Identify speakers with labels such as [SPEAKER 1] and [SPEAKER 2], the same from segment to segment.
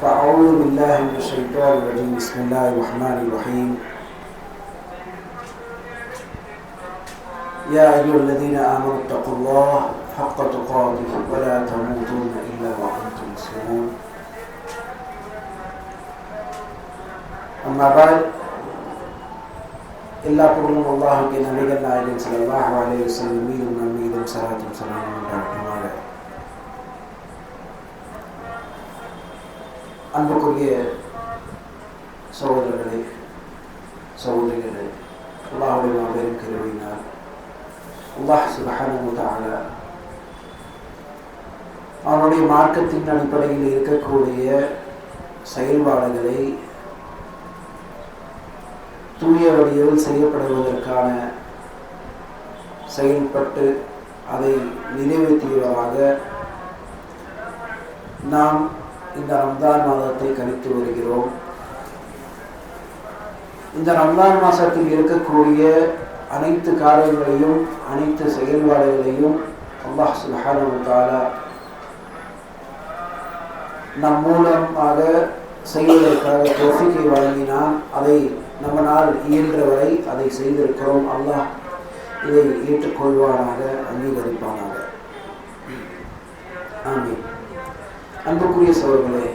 [SPEAKER 1] فأعوذ بالله من الشيطان الرجيم. بسم الله الرحمن الرحيم. يا أيها الذين آمنوا اتقوا الله حق تقاته ولا تموتن إلا وأنتم مسلمون. أما بعد. எல்லா பொருளும் அல்லாஹ்வுக்கு நபிகள் நாயகம் ஸல்லல்லாஹு அலைஹி வஸல்லம் மீதும் ஸலாத்தும் ஸலாமும் உண்டாகட்டுமாக. அன்புக்குரிய சகோதரர்களே, சகோதரிகளே, அல்லாஹ்வுடைய மாபெரும் கிருபையினால் அல்லாஹ் சுப்ஹானஹு வ தஆலா அவனுடைய மார்க்கத்தின் அடிப்படையில் இருக்கக்கூடிய செயல்பாடுகளை தூய வழியில் செய்யப்படுவதற்கான செயல்பட்டு அதை நிறைவேற்றியவராக நாம் இந்த ரம்ஜான் மாதத்தை கழித்து வருகிறோம். இந்த ரம்ஜான் மாதத்தில் இருக்கக்கூடிய அனைத்து காரியங்களையும் அனைத்து செயல்பாடுகளையும் அல்லாஹ் சுப்ஹானஹு வ தஆலா நம் மூலமாக செய்வதற்காக தௌஃபீகை வழங்கினான். அதை நம்மால் இயன்றவரை அதை செய்திருக்கிறோம். அல்லாஹ் இதை ஏற்றுக்கொள்வானாக, அங்கீகரிப்பானாக. ஆமீன். அன்புக்குரிய சகோதரர்களே,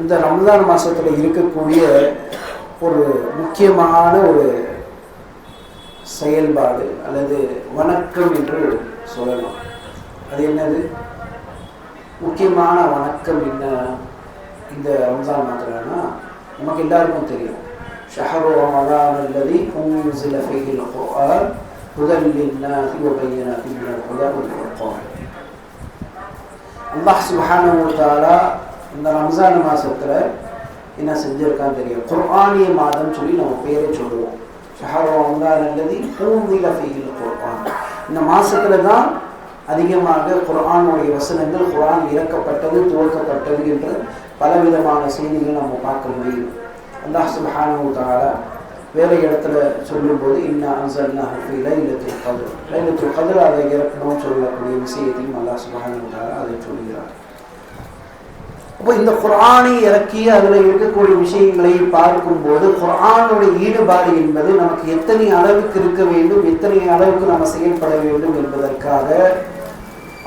[SPEAKER 1] இந்த ரமலான் மாசத்துல இருக்கக்கூடிய ஒரு முக்கியமான ஒரு செயல்பாடு அல்லது வணக்கம் என்று சொல்லலாம். அது என்னது? முக்கியமான வணக்கம் என்ன இந்த ரம்ஜான் மாத்திரம்னா நமக்கு எல்லாருக்கும் தெரியும். ஷஹரு ரமலான் அல்லதி உன்ஸில ஃபீஹில் குர்ஆன் ஹுதல் லின்னாஸி வ பையினாத்தின் மினல் ஹுதா வல் ஃபுர்கான். அல்லாஹ் சுப்ஹானஹு வ தஆலா இந்த ரம்ஜான் மாசத்துல என்ன செஞ்சிருக்கான்னு தெரியும். குர்ஆனிய மாதம் சொல்லி நம்ம பேரை சொல்லுவோம். ஷஹரு ரமலான் அல்லதி உன்ஸில ஃபீஹில் குர்ஆன். இந்த மாசத்துல தான் அதிகமாக குர்ஆனுடைய வசனங்கள், குர்ஆன் இறக்கப்பட்டது, துவக்கப்பட்டது என்ற பலவிதமான செய்திகள் நம்ம பார்க்க முடியும். அல்லாஹ் சுப்ஹானஹு வ தஆலா வேறு இடத்துல சொல்லும்போது இன்னா அன்ஸல்னாஹு ஃபீ லைலத்துல் கத்ர், லைலத்துல் கத்ர் அதை இறக்கணும்னு சொல்லக்கூடிய விஷயத்தையும் அல்லாஹ் சுப்ஹானஹு வ தஆலா அதை சொல்கிறார். அப்போ இந்த குர்ஆனை இறக்கி அதில் இருக்கக்கூடிய விஷயங்களை பார்க்கும்போது குர்ஆனுடைய ஈடுபாடு என்பது நமக்கு எத்தனை அளவுக்கு இருக்க வேண்டும், எத்தனை அளவுக்கு நம்ம செயல்பட வேண்டும் என்பதற்காக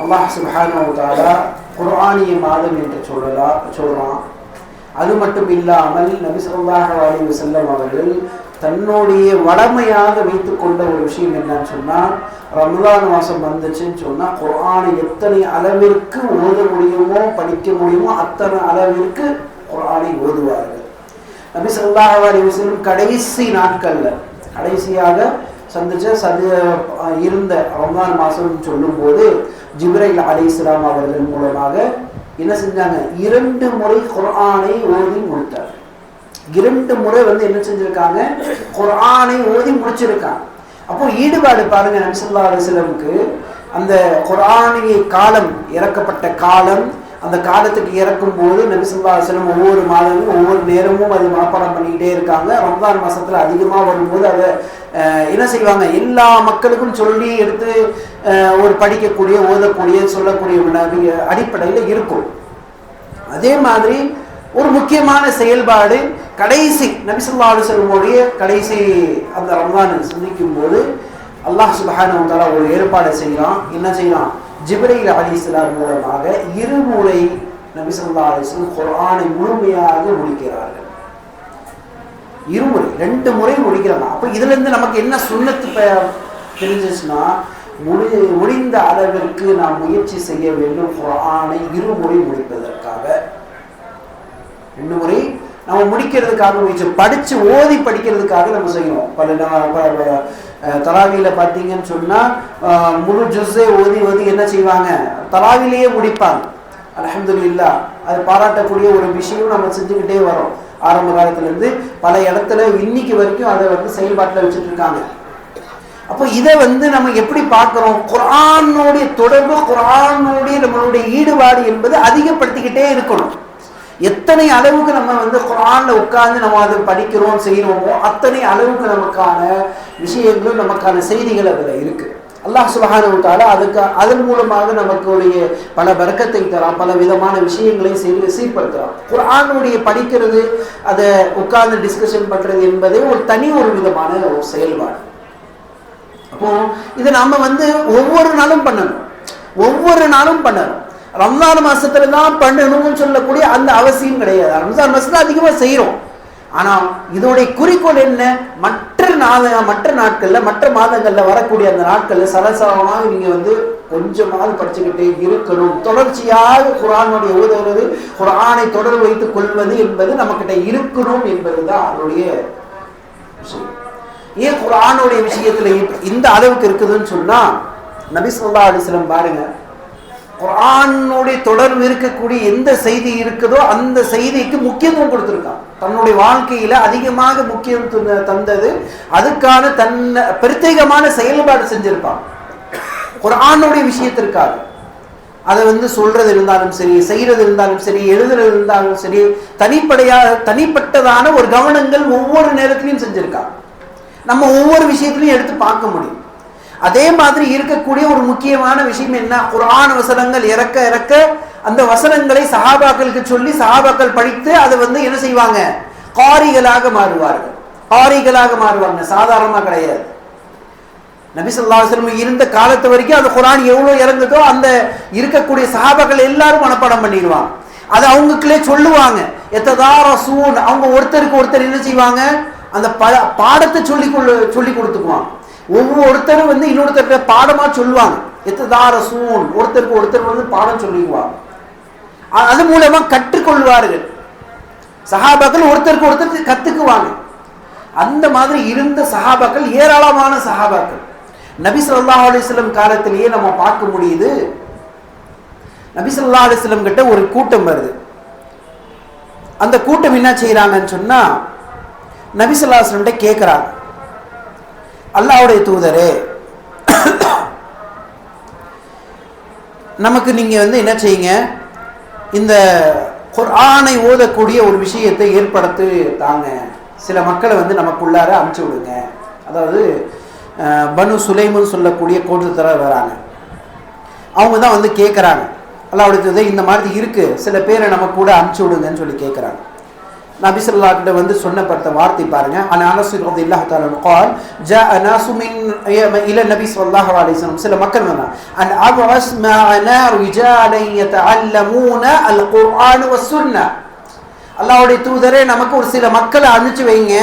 [SPEAKER 1] அல்லாஹ் சுப்ஹானஹு வ தஆலா குர்ஆனிய மாதம் என்று சொல்றான். அது மட்டும் இல்லாமல் நபி ஸல்லல்லாஹு அலைஹி வஸல்லம் அவர்கள் தன்னுடைய வளமையாக வைத்துக் கொண்ட ஒரு விஷயம் என்னன்னு சொன்னா, ரமலான் மாசம் வந்துச்சுன்னு சொன்னா குர்ஆனை எத்தனை அளவிற்கு ஓத முடியுமோ, படிக்க முடியுமோ அத்தனை அளவிற்கு குர்ஆனை ஓதுவார்கள். நபி ஸல்லல்லாஹு அலைஹி வஸல்லம் கடைசி நாட்கள்ல கடைசியாக இருந்த ரமலான் மாசம் சொல்லும் போது ஜிப்ரீல் அலைஹிஸ்ஸலாம் அவர்கள் மூலமாக என்ன செஞ்சாங்க? 2 முறை குர்ஆனை ஓதி முடித்தார். 2 முறை என்ன செஞ்சிருக்காங்க? குர்ஆனை ஓதி முடிச்சிருக்காங்க. அப்போ ஈடுபாடு பாருங்க. நபி ஸல்லல்லாஹு அலைஹி வஸல்லமுக்கு அந்த குர்ஆனிய காலம், இறக்கப்பட்ட காலம், அந்த காலத்துக்கு இறக்கும் போது நபி ஸல்லல்லாஹு அலைஹி வஸல்லம் ஒவ்வொரு மாதமும் ஒவ்வொரு நேரமும் அது மனப்பாடம் பண்ணிக்கிட்டே இருக்காங்க. ரமலான் மாசத்துல அதிகமாக வரும்போது அதை என்ன செய்வாங்க? எல்லா மக்களுக்கும் சொல்லி எடுத்து ஒரு படிக்கக்கூடிய, ஓதக்கூடிய, சொல்லக்கூடிய அடிப்படையில் இருக்கும். அதே மாதிரி ஒரு முக்கியமான செயல்பாடு கடைசி நபி ஸல்லல்லாஹு அலைஹி வஸல்லமுடைய கடைசி அந்த ரமலானை சந்திக்கும் போது அல்லாஹ் சுப்ஹானஹு வ தஆலா ஒரு ஏற்பாடு செய்யலாம். என்ன செய்யலாம்? ஜிப்ரீல் அலைஹிஸ்ஸலாம் மூலமாக 2 முறை நபி ஸல்லல்லாஹு அலைஹி வஸல்லம் குர்ஆனை முழுமையாக முடிக்கிறார்கள். 2 முறை, 2 முறை முடிக்கிறாங்க. அப்போ இதுல இருந்து நமக்கு என்ன சுன்னத்து தெரிஞ்சிச்சுன்னா, முடிந்த அளவிற்கு நாம் முயற்சி செய்ய வேண்டும் குர்ஆனை 2 முறை முடிப்பதற்காக. 2 முறை நம்ம முடிக்கிறதுக்காக முயற்சி, படிச்சு ஓதி படிக்கிறதுக்காக நம்ம செய்யணும். தராவியில பார்த்தீங்கன்னு சொன்னா முழு ஜுஸ்ஸை ஓதி என்ன செய்வாங்க? தராவிலேயே முடிப்பாங்க. அல்ஹம்துலில்லாஹ், அது பாராட்டக்கூடிய ஒரு விஷயம். நம்ம செஞ்சுக்கிட்டே வரோம் ஆரம்ப காலத்துல இருந்து. பல இடத்துல இன்னைக்கு வரைக்கும் அதை செயல்பாட்டில் வச்சுட்டு இருக்காங்க. அப்போ இதை நம்ம எப்படி பார்க்கிறோம்? குர்ஆனுடைய தொடர்பு, குர்ஆனுடைய நம்மளுடைய ஈடுபாடு என்பது அதிகப்படுத்திக்கிட்டே இருக்கணும். எத்தனை அளவுக்கு நம்ம குர்ஆன்ல உட்கார்ந்து நம்ம அதை படிக்கிறோம், செய்யறோமோ அத்தனை அளவுக்கு நமக்கான விஷயங்கள், நமக்கான செய்திகள் அதுல இருக்கு. அல்லாஹ் சுப்ஹானஹு வ தஆலா அதன் மூலமாக நமக்குடைய பல பரக்கத்தை தரான், பல விதமான விஷயங்களை சீர்படுத்துறான். குர்ஆனுடைய படிக்கிறது, அதை உட்கார்ந்து டிஸ்கஷன் பண்றது என்பதே ஒரு விதமான ஒரு செயல்பாடு. அப்போ இதை நாம ஒவ்வொரு நாளும் பண்ணணும். ரம்ஜான் மாசத்துல தான் பண்ணணும்னு சொல்லக்கூடிய அந்த அவசியம் கிடையாது. ரம்ஜான் மாசத்துல அதிகமா செய்யறோம். ஆனா இதோடைய குறிக்கோள் என்ன? மற்ற நாட்கள்ல, மற்ற மாதங்கள்ல வரக்கூடிய அந்த நாட்கள்ல சலசலமாக நீங்க கொஞ்சமாவது படிச்சுக்கிட்டே இருக்கணும். தொடர்ச்சியாக குர்ஆனுடைய ஓதுவது, குர்ஆனை தொடர் வைத்துக் கொள்வது என்பது நம்மகிட்ட இருக்கணும் என்பதுதான் அதனுடைய விஷயம். ஏன் குர்ஆனுடைய விஷயத்துல இந்த அளவுக்கு இருக்குதுன்னு சொன்னா, நபி ஸல்லல்லாஹு அலைஹி வஸல்லம் பாருங்க, குர்ஆனுடைய தொடர்பு இருக்கக்கூடிய எந்த செய்தி இருக்குதோ அந்த செய்திக்கு முக்கியத்துவம் கொடுத்திருக்கான். தன்னுடைய வாழ்க்கையில அதிகமாக முக்கியத்துவம் தந்தது, அதுக்கான பிரத்யேகமான செயல்பாடு செஞ்சிருப்பான் குர்ஆனுடைய விஷயத்திற்காக. அதை சொல்றது இருந்தாலும் சரி, செய்யறது இருந்தாலும் சரி, எழுதுறது இருந்தாலும் சரி, தனிப்பட்டதான ஒரு கவனங்கள் ஒவ்வொரு நேரத்திலையும் செஞ்சிருக்கான். நம்ம ஒவ்வொரு விஷயத்திலையும் எடுத்து பார்க்க முடியும். அதே மாதிரி இருக்கக்கூடிய ஒரு முக்கியமான விஷயம் என்ன? குர்ஆன் வசனங்கள் இறக்க இறக்க அந்த வசனங்களை சஹாபாக்களுக்கு சொல்லி சஹாபாக்கள் படித்து அதை என்ன செய்வாங்க? காரிகளாக மாறுவாங்க. சாதாரணமா கிடையாது. நபி ஸல்லல்லாஹு அலைஹி வஸல்லம் இருந்த காலத்து வரைக்கும் அந்த குர்ஆன் எவ்வளவு இறங்குதோ அந்த இருக்கக்கூடிய சஹாபாக்கள் எல்லாரும் மனப்பாடம் பண்ணிடுவாங்க. அதை அவங்களுக்குள்ளே சொல்லுவாங்க. எத்ததாரசூன், அவங்க ஒருத்தருக்கு ஒருத்தர் என்ன செய்வாங்க? அந்த பாடத்தை சொல்லி கொடுத்துக்குவாங்க. ஒவ்வொருத்தரும் இன்னொருத்தர் பாடமா சொல்லுவாங்க. எத்ததாரசூன், ஒருத்தருக்கு ஒருத்தர் பாடம் சொல்லிக்குவாங்க. அது மூலமா கற்றுக்கொள்வார்கள். சஹாபாக்கள் ஒருத்தருக்கு ஒருத்தர் கத்துக்குவாங்க. அந்த மாதிரி இருந்த சஹாபாக்கள் ஏராளமான சஹாபாக்கள். நபி ஸல்லல்லாஹு அலைஹி வஸல்லம் காலத்திலேயே நம்ம பார்க்க முடியுது. நபி ஸல்லல்லாஹு அலைஹி வஸல்லம் கிட்ட ஒரு கூட்டம் வருது. அந்த கூட்டம் என்ன செய்யறாங்கன்னு சொன்னா, நபி ஸல்லல்லாஹு அலைஹி வஸல்லம் கேட்கிறாங்க, அல்லாஹ்வுடைய தூதரே, நமக்கு நீங்க என்ன செய்யுங்க, இந்த குர்ஆனை ஓதக்கூடிய ஒரு விஷயத்தை ஏற்படுத்தி தாங்க. சில மக்களை நமக்குள்ளார அனுப்பிச்சு விடுங்க. அதாவது பனு சுலைமுன்னு சொல்லக்கூடிய கூட்டத்தர் வராங்க. அவங்க தான் கேட்குறாங்க, அல்லாஹ்வுடைய தூதரே, இந்த மாதிரி இருக்கு, சில பேரை நம்ம கூட அனுப்பிச்சு விடுங்கன்னு சொல்லி கேட்குறாங்க. நபி ஸல்லல்லாஹு அலைஹி வஸல்லம் கிட்ட சொன்னப்பட்ட வார்த்தை பாருங்க. அனஸ் ரலியல்லாஹு தஆலா قال جاء ناس من الى النبي صلى الله عليه وسلم, சில மக்கள் வந்தாங்க. ان ابعثنا رجالا يتعلمون القرآن والسنة, அல்லாஹ்வுடைய தூதரே, நமக்கு ஒரு சில மக்களை அனுப்பிச்சு வைங்க.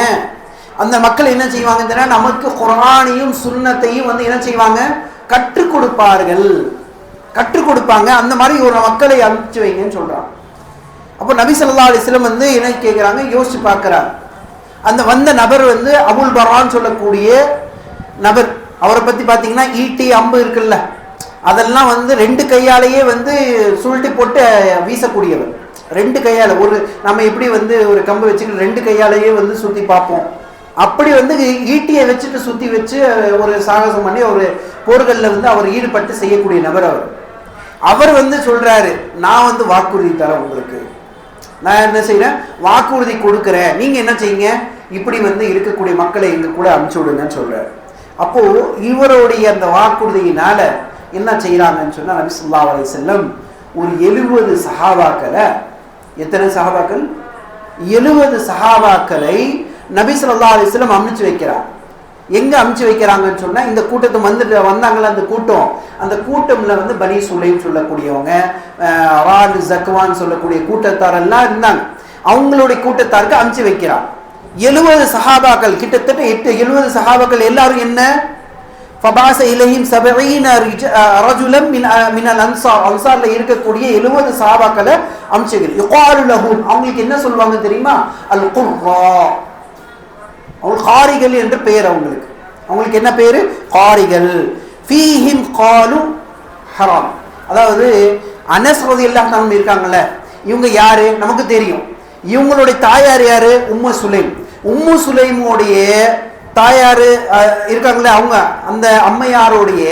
[SPEAKER 1] அந்த மக்கள் என்ன செய்வாங்கன்னா, நமக்கு குர்ஆனையும் சுன்னத்தையும் என்ன செய்வாங்க? கற்றுக் கொடுப்பாங்க. அந்த மாதிரி ஒரு மக்களை அனுப்பிச்சு வைங்கன்னு சொல்றாங்க. அப்போ நபி ஸல்லல்லாஹு அலைஹி வஸல்லம் என்ன கேட்குறாங்க, யோசிச்சு பார்க்குறாங்க. அந்த வந்த நபர் அபுல் பரான்னு சொல்லக்கூடிய நபர். அவரை பற்றி பார்த்தீங்கன்னா, ஈட்டி அம்பு இருக்குல்ல, அதெல்லாம் ரெண்டு கையாலேயே சுருட்டி போட்டு வீசக்கூடியவர். ரெண்டு கையால் நம்ம எப்படி ஒரு கம்பு வச்சுக்கிட்டு ரெண்டு கையாலேயே சுற்றி பார்ப்போம். அப்படி ஈட்டியை வச்சுட்டு சுற்றி வச்சு ஒரு சாகசம் பண்ணி ஒரு போர்களில் அவர் ஈடுபட்டு செய்யக்கூடிய நபர் அவர் சொல்றாரு, நான் வாக்குறுதி தரேன் உங்களுக்கு, நான் என்ன செய்யறேன், வாக்குறுதி கொடுக்கிறேன், நீங்க என்ன செய்யுங்க, இப்படி இருக்கக்கூடிய மக்களை எங்க கூட அனுப்பிச்சு விடுங்கன்னு சொல்றாரு. அப்போ இவருடைய அந்த வாக்குறுதியினால என்ன செய்யறாங்கன்னு சொன்னா, நபி ஸல்லல்லாஹு அலைஹி வஸல்லம் ஒரு 70 சஹாபாக்களை, எத்தனை சஹாபாக்கள்? 70 சஹாபாக்களை நபி ஸல்லல்லாஹு அலைஹி வஸல்லம் அனுப்பிச்சு வைக்கிறார். எங்க அனுப்பிச்சு வைக்கிறாங்கன்னு சொன்னா, இந்த கூட்டத்தை வந்தாங்களா, அந்த கூட்டம்ல பனி சுலைம் சொல்லக்கூடியவங்க, ரால் ஜக்வான் சொல்லக்கூடிய கூட்டத்தாரெல்லாம் இருந்தாங்க. அவங்களுடைய கூட்டத்தாருக்கு அனுப்பிச்சு வைக்கிறார். 70 சஹாபாக்கள், கிட்டத்தட்ட 70 சஹாபாக்கள் எல்லாரும் என்ன, ஃபபாஸ இலைஹிம் 70 ரஜுலம் மினல் அன்சார், அன்சார்ல இருக்கக்கூடிய 70 சஹாபாக்களை அனுப்பிச்சு. யுகாலு லஹும், அவங்களுக்கு என்ன சொல்லுவாங்க தெரியுமா? அல் குர்ரா, அவங்க காரிகள் என்று பெயர். அவங்களுக்கு என்ன பேரு? காரிகள். ஃபீஹிம் காலு ஹராம், அதாவது அனஸ் ரலியல்லாஹு அன்ஹு இருக்காங்கல்ல, இவங்க யாரு நமக்கு தெரியும். இவங்களுடைய தாயார் யாரு? உம்மு சுலைம். உம்மு சுலைமுடைய தாயாரு இருக்காங்களே, அவங்க அந்த அம்மையாருடைய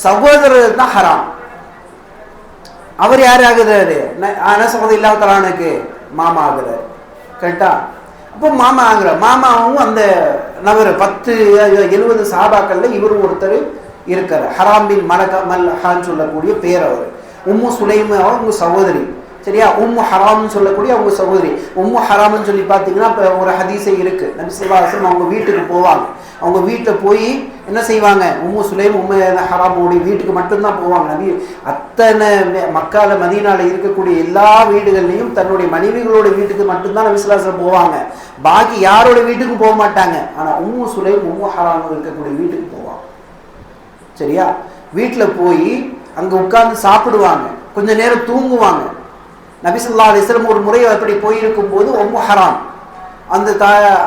[SPEAKER 1] சகோதரர் தான் ஹராம். அவர் யாரு ஆகுறாரு? அனஸ் ரலியல்லாஹு தஆலாவுக்கு மாமா ஆகுறாரு. கரெக்டா? அப்போ மாமா ஆகுற மாமாவும் அந்த நபர் 70 சஹாபாக்கள்ல இவரும் ஒருத்தர் இருக்கிற ஹராம் பின் மல்ஹான்னு சொல்லக்கூடிய பேர் அவர். உம்மு சுலைம் அவங்க சகோதரி, சரியா? உம்மு ஹராம்னு சொல்லக்கூடிய அவங்க சகோதரி. உம்மு ஹராம்னு சொல்லி பார்த்தீங்கன்னா இப்போ ஒரு ஹதீஸே இருக்கு, நபி ஸல்லல்லாஹு அலைஹி வஸல்லம் அவங்க வீட்டுக்கு போவாங்க. அவங்க வீட்டில் போய் என்ன செய்வாங்க, உம்மு சுலைம் உம்மு ஹராமுடைய வீட்டுக்கு மட்டும்தான் போவாங்க. நபி அத்தனை மக்கால மதீனால இருக்கக்கூடிய எல்லா வீடுகள்லையும் தன்னுடைய மனைவிகளோட வீட்டுக்கு மட்டும்தான் நபி ஸல்லல்லாஹு அலைஹி வஸல்லம் போவாங்க. பாக்கி யாரோட வீட்டுக்கும் போக மாட்டாங்க. ஆனால் உம்மு சுலைம் உம்மு ஹராம் இருக்கக்கூடிய வீட்டுக்கு போவாங்க, சரியா? வீட்டில் போய் அங்கே உட்கார்ந்து சாப்பிடுவாங்க, கொஞ்ச நேரம் தூங்குவாங்க. நபி ஸல்லல்லாஹு அலைஹி வஸல்லம் ஒரு முறை அப்படி போயிருக்கும் போது உம்மு ஹராம் அந்த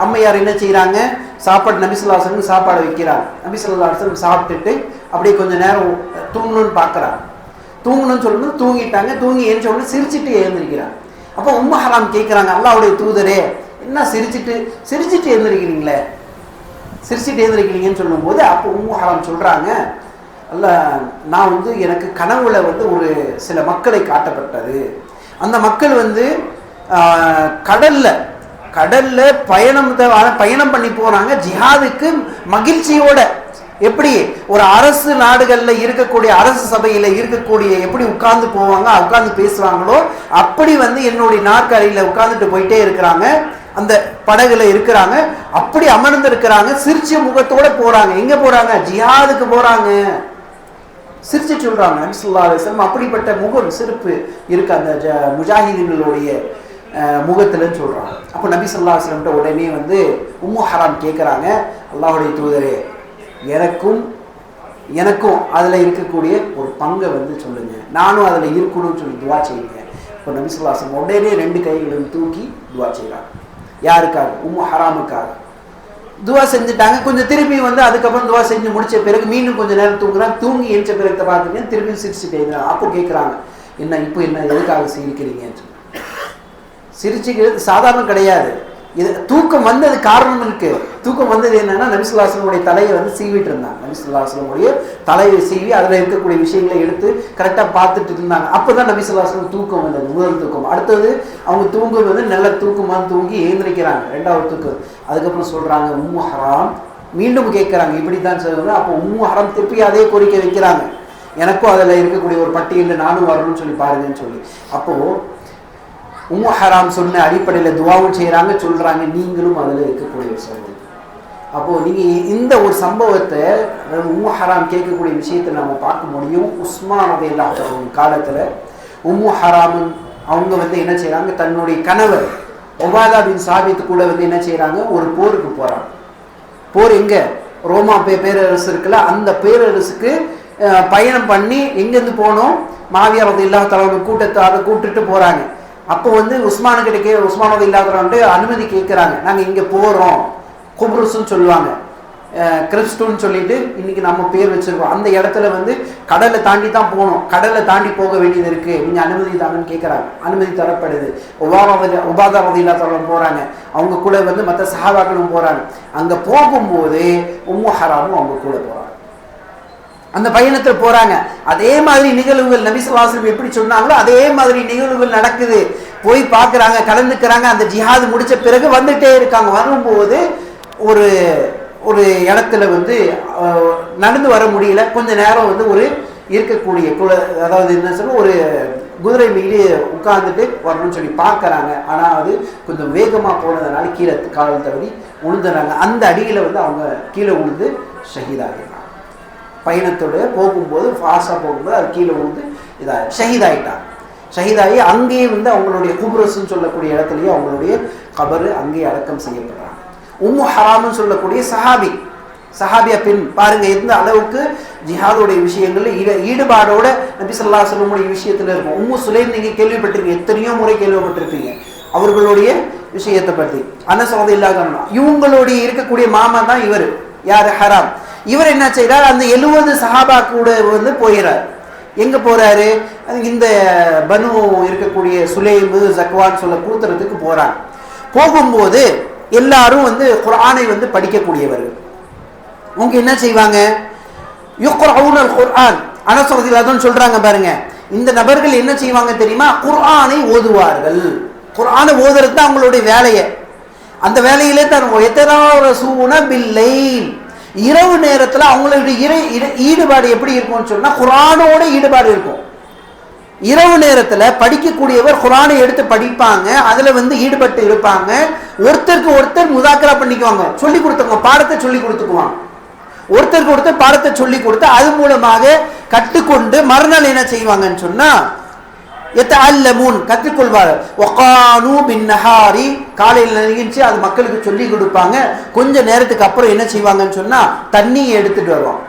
[SPEAKER 1] அம்மையார் என்ன செய்கிறாங்க, சாப்பாடு நபி ஸல்லல்லாஹு அலைஹி வஸல்லம் சாப்பாடு வைக்கிறாங்க. நபி ஸல்லல்லாஹு அலைஹி வஸல்லம் சாப்பிட்டுட்டு அப்படியே கொஞ்ச நேரம் தூங்கணும்னு பார்க்குறாங்க. தூங்கணும்னு சொல்லும்போது தூங்கிட்டாங்க. தூங்கி எழுந்த உடனே சிரிச்சுட்டு எழுந்திருக்கிறாங்க. அப்போ உம்மு ஹராம் கேட்குறாங்க, அல்லாஹ்வுடைய தூதரே என்ன சிரிச்சுட்டு எழுந்திருக்கிறீங்களே, சிரிச்சுட்டு எழுந்திருக்கிறீங்கன்னு சொல்லும்போது அப்போ உம்மு ஹராம் சொல்கிறாங்க, அல்ல நான் எனக்கு கனவுல ஒரு சில மக்களை காட்டப்பட்டது. அந்த மக்கள் கடல்ல பயணம் பண்ணி போறாங்க ஜிஹாதுக்கு மகிழ்ச்சியோட. எப்படி ஒரு அரசு நாடுகள்ல இருக்கக்கூடிய அரசு சபையில இருக்கக்கூடிய எப்படி உட்கார்ந்து போவாங்க, உட்கார்ந்து பேசுவாங்களோ அப்படி என்னுடைய நாற்காலியில உட்கார்ந்துட்டு போயிட்டே இருக்கிறாங்க. அந்த படகுல இருக்கிறாங்க, அப்படி அமர்ந்து இருக்கிறாங்க, சிரிச்ச முகத்தோட போறாங்க. எங்க போறாங்க? ஜிஹாதுக்கு போறாங்க. சிரிச்சு சொல்றாங்க நபி ஸல்லல்லாஹு அலைஹி வஸல்லம். அப்படிப்பட்ட முகம் சிரிப்பு இருக்கு அந்த முஜாஹிதீன்களுடைய முகத்துலன்னு சொல்றாங்க. அப்போ நபி ஸல்லல்லாஹு அலைஹி வஸல்லம் உடனே உம்மு ஹராம் கேட்குறாங்க, அல்லாஹ்வுடைய தூதரே எனக்கும் அதுல இருக்கக்கூடிய ஒரு பங்கை சொல்லுங்க, நானும் அதுல இருக்கணும்னு சொல்லி துவா செய்யுங்க. இப்போ நபி ஸல்லல்லாஹு அலைஹி வஸல்லம் உடனே 2 கைகளையும் தூக்கி துவா செய்யறாங்க. யாருக்காக? உம்மு ஹராமுக்காக துவா செஞ்சுட்டாங்க. கொஞ்சம் திருப்பி அதுக்கப்புறம் துவா செஞ்சு முடிச்ச பிறகு மீண்டும் கொஞ்சம் நேரம் தூங்குறாங்க. தூங்கி எழுந்த பிறகு பார்த்துங்க திருப்பி சிரிச்சுட்டு எழுதுறாங்க. அப்போ கேட்குறாங்க, இப்போ என்ன எதுக்காக சிரிக்கிறீங்கன்னு. சிரிச்சுக்கிறது சாதாரண கிடையாது. இது தூக்கம் வந்தது காரணம் இருக்கு. தூக்கம் வந்தது என்னன்னா நபி ஸல்லல்லாஹு அலைஹி வஸல்லம் தலையை சீவிட்டு இருந்தாங்க. நபி ஸல்லல்லாஹு அலைஹி வஸல்லம் தலையை சீவி அதில் இருக்கக்கூடிய விஷயங்களை எடுத்து கரெக்டாக பார்த்துட்டு இருந்தாங்க. அப்போதான் நபி ஸல்லல்லாஹு அலைஹி வஸல்லம் தூக்கம் வந்தது, முதல் தூக்கம். அடுத்தது அவங்க தூங்கும் நல்ல தூக்கமாக தூங்கி எழுந்திருக்கிறாங்க, 2வது தூக்கம். அதுக்கப்புறம் சொல்றாங்க உம்மு ஹராம் மீண்டும் கேட்குறாங்க, இப்படித்தான் சொல்லுவாங்க. அப்போ உம்மு ஹராம் திருப்பி அதே கோரிக்கை வைக்கிறாங்க, எனக்கும் அதில் இருக்கக்கூடிய ஒரு பட்டியலில் நானும் வரணும்னு சொல்லி பாருங்கன்னு சொல்லி. அப்போ உம்மு ஹராம் சொன்ன அடிப்படையில் துவாவும் செய்கிறாங்க, சொல்றாங்க நீங்களும் அதில் இருக்கக்கூடிய ஒரு சம்பவம். அப்போ நீங்க இந்த ஒரு சம்பவத்தை உம்மு ஹராம் கேட்கக்கூடிய விஷயத்தை நம்ம பார்க்க முடியும். உஸ்மான் ரலியல்லாஹு அன்ஹு காலத்துல உம்மு ஹராம் அவங்க என்ன செய்யறாங்க, தன்னுடைய கணவர் உபாதா பின் சாபித் கூட என்ன செய்யறாங்க, ஒரு போருக்கு போறாங்க. போர் எங்க? ரோமா பேரரசு இருக்குல்ல, அந்த பேரரசுக்கு பயணம் பண்ணி எங்கேருந்து போனோம், மாவியா ரலியல்லாஹு தஆலா கூட்டத்தை கூப்பிட்டுட்டு போறாங்க. அப்போ உஸ்மான் ரலியல்லாஹு அனுமதி கேட்கிறாங்க, நாங்க இங்க போறோம், குப்ருஸ்ன்னு சொல்லுவாங்க, கிறிஸ்டுன்னு சொல்லிட்டு இன்னைக்கு நம்ம பேர் வச்சிருக்கோம். அந்த இடத்துல கடலை தாண்டி தான் போகணும், கடலை தாண்டி போக வேண்டியது இருக்கு, நீங்க அனுமதி தாங்கன்னு கேட்கறாங்க. அனுமதி தரப்படுது. உபாதா ரலியல்லாஹு தஆலா போறாங்க, அவங்க கூட மற்ற சஹாபாக்களும் போறாங்க. அங்க போகும்போது உம்மு ஹராமும் அவங்க கூட போறாங்க. அந்த பயணத்தில் போறாங்க. அதே மாதிரி நிகழ்வுகள் நபி ஸல்லல்லாஹு அலைஹி வஸல்லம் எப்படி சொன்னாங்களோ அதே மாதிரி நிகழ்வுகள் நடக்குது. போய் பார்க்குறாங்க, கலந்துக்கிறாங்க. அந்த ஜிஹாது முடிச்ச பிறகு வந்துட்டே இருக்காங்க. வரும்போது ஒரு ஒரு இடத்துல நடந்து வர முடியல. கொஞ்ச நேரம் ஒரு இருக்கக்கூடிய அதாவது என்ன சொல்ல ஒரு குதிரை மீது உட்கார்ந்துட்டு வரணும்னு சொல்லி பார்க்குறாங்க. ஆனால் அது கொஞ்சம் வேகமாக போனதுனால கீழே கால் தவறி விழுந்துடுறாங்க. அந்த அடியில் அவங்க கீழே விழுந்து ஷஹீதாகிறாங்க. பயணத்தோட போகும்போது ஃபாஸ்டாக போகும்போது அது கீழே விழுந்து ஷஹீதாயிட்டாங்க. ஷஹீதாகி அங்கேயே அவங்களுடைய குப்ரஸ்ன்னு சொல்லக்கூடிய இடத்துலயே அவங்களுடைய கபரு அங்கேயே அடக்கம் செய்யப்படுறாங்க. உம்மு ஹராம்னு சொல்லக்கூடிய சஹாபியா பெண் பாருங்க எந்த அளவுக்கு ஜிஹாதுடைய விஷயங்கள்ல ஈடுபாடோட நபி ஸல்லல்லாஹு அலைஹி வஸல்லம் விஷயத்துல இருக்கும். உம்மு சுலைம் நீங்க கேள்விப்பட்டிருக்கீங்க, எத்தனையோ முறை கேள்விப்பட்டிருப்பீங்க அவர்களுடைய விஷயத்தை பற்றி. அனஸ் ரலியல்லாஹு அன்ஹு இவங்களுடைய இருக்கக்கூடிய மாமா தான் இவர். யார்? ஹராம். இவர் என்ன செய்யறார், அந்த 70 சஹாபா கூட போயிறார். எங்க போறாரு? இந்த பனு இருக்கக்கூடிய சுலைம் ஜக்வான் சொல்ல கூத்துறதுக்கு போறாங்க. போகும்போது எல்லாரும் குர்ஆனை படிக்கக்கூடியவர்கள். அவங்க என்ன செய்வாங்க, யுக்ரஊனல் குர்ஆன். அனஸ் ரலியல்லாஹு அன்ஹு சொல்றாங்க பாருங்க, இந்த நபர்கள் என்ன செய்வாங்க தெரியுமா, குர்ஆனை ஓதுவார்கள். குர்ஆனை ஓதுறது தான் அவங்களுடைய வேலையை. அந்த வேலையிலே தான் எத்தனாரசூன பில்லைல், இரவு நேரத்தில் அவங்களுடைய ஈடுபாடு எப்படி இருக்கும்னு சொன்னா குர்ஆனோட ஈடுபாடு இருக்கும். இரவு நேரத்தில் படிக்கக்கூடியவர் குர்ஆனை எடுத்து படிப்பாங்க, அதுல ஈடுபட்டு இருப்பாங்க. ஒருத்தருக்கு ஒருத்தர் முதாக்கரா பண்ணிக்குவாங்க, சொல்லி கொடுத்துக்குவாங்க, பாடத்தை சொல்லி கொடுத்துக்குவாங்க. ஒருத்தருக்கு ஒருத்தர் பாடத்தை சொல்லி கொடுத்து அது மூலமாக கற்றுக்கொண்டு மறுநாள் என்ன செய்வாங்கன்னு சொன்னா யதஅல்லமூன் கற்றுக்கொள்வார்கள். வகானூ பின்னஹாரி காலையில் நிகழ்ச்சி அது மக்களுக்கு சொல்லி கொடுப்பாங்க. கொஞ்ச நேரத்துக்கு அப்புறம் என்ன செய்வாங்கன்னு சொன்னா தண்ணியை எடுத்துட்டு வருவாங்க.